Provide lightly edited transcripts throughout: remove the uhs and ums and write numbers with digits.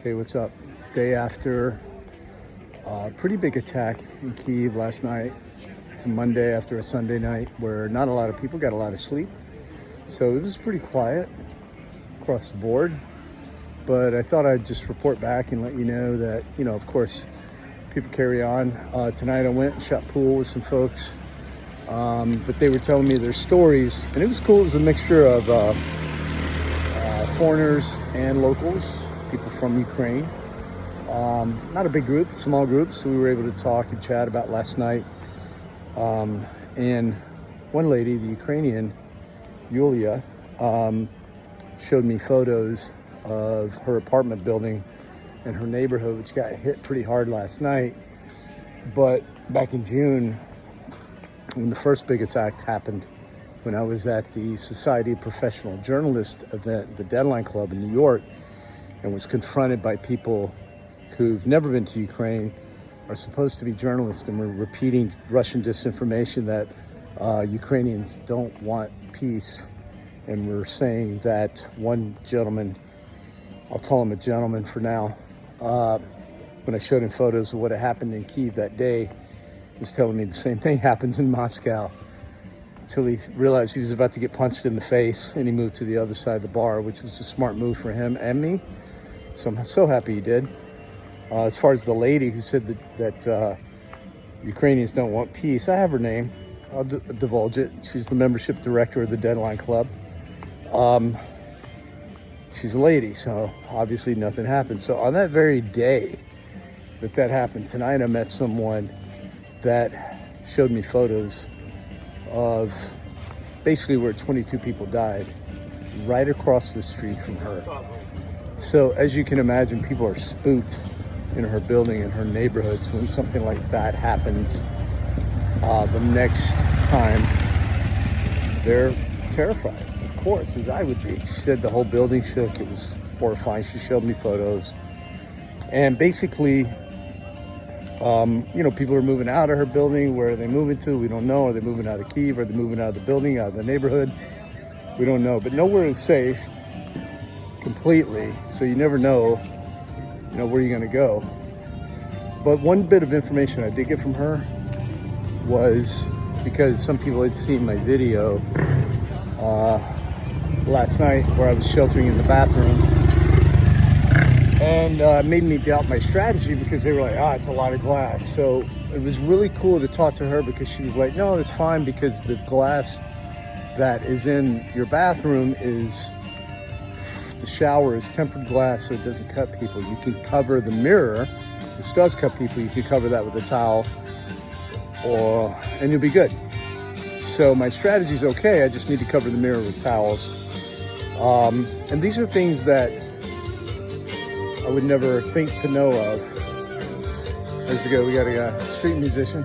Hey, what's up? Day after a pretty big attack in Kyiv last night. It's a Monday after a Sunday night where not a lot of people got a lot of sleep. So it was pretty quiet across the board. But I thought I'd just report back and let you know that, of course, people carry on. Tonight I went and shot pool with some folks. But they were telling me their stories. And it was cool. It was a mixture of foreigners and locals, people from Ukraine. Not a big group, small group. So we were able to talk and chat about last night. And one lady, the Ukrainian, Yulia, showed me photos of her apartment building in her neighborhood, which got hit pretty hard last night. But back in June, when the first big attack happened, when I was at the Society of Professional Journalists event, the Deadline Club in New York, and was confronted by people who've never been to Ukraine, are supposed to be journalists, and were repeating Russian disinformation that Ukrainians don't want peace. And we're saying that one gentleman, I'll call him a gentleman for now, when I showed him photos of what had happened in Kyiv that day, he was telling me the same thing happens in Moscow, until he realized he was about to get punched in the face, and he moved to the other side of the bar, which was a smart move for him and me. So I'm so happy he did. As far as the lady who said that Ukrainians don't want peace, I have her name. I'll divulge it. She's the membership director of the Deadline Club. She's a lady, so obviously nothing happened. So on that very day that happened, tonight I met someone that showed me photos of basically where 22 people died right across the street from her. So as you can imagine, people are spooked in her building, in her neighborhoods, when something like that happens. The next time, they're terrified, of course, as I would be. She said the whole building shook. It was horrifying. She showed me photos. And basically, people are moving out of her building. Where are they moving to? We don't know. Are they moving out of Kyiv? Are they moving out of the building, out of the neighborhood? We don't know. But nowhere is safe completely. So you never know, where you're going to go. But one bit of information I did get from her was, because some people had seen my video last night where I was sheltering in the bathroom, and it made me doubt my strategy, because they were like, it's a lot of glass. So it was really cool to talk to her, because she was like, no, it's fine, because the glass that is in your bathroom is, the shower is tempered glass, so it doesn't cut people. You can cover the mirror, which does cut people. You can cover that with a towel, and you'll be good. So my strategy is okay. I just need to cover the mirror with towels. And these are things that I would never think to know of. There's a guy, we got a guy, street musician.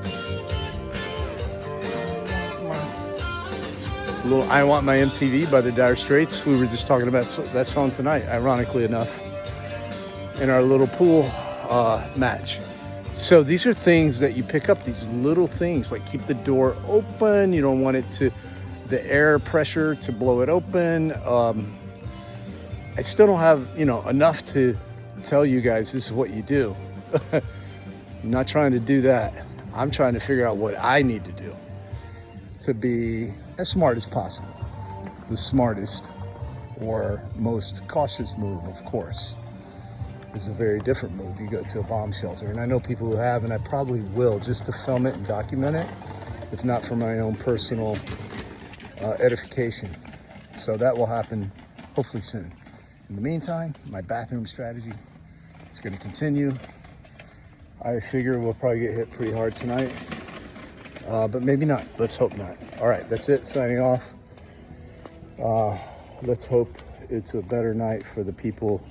A little I Want My MTV by the Dire Straits. We were just talking about that song tonight, ironically enough, in our little pool match. So these are things that you pick up, these little things, like keep the door open. You don't want the air pressure to blow it open. I still don't have, enough to tell you guys this is what you do. I'm not trying to do that. I'm trying to figure out what I need to do to be as smart as possible. The smartest or most cautious move, of course, is a very different move. You go to a bomb shelter, and I know people who have, and I probably will, just to film it and document it, if not for my own personal edification. So that will happen hopefully soon. In the meantime, my bathroom strategy is going to continue. I figure we'll probably get hit pretty hard tonight, but maybe not. Let's hope not. All right, that's it. Signing off. Let's hope it's a better night for the people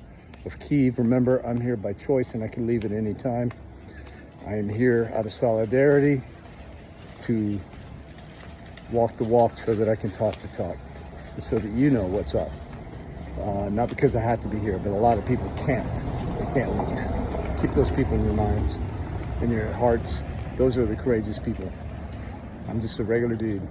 of Kyiv. Remember, I'm here by choice, and I can leave at any time. I am here out of solidarity to walk the walk so that I can talk the talk, so that you know what's up. Not because I have to be here, but a lot of people can't. They can't leave. Keep those people in your minds, in your hearts. Those are the courageous people. I'm just a regular dude.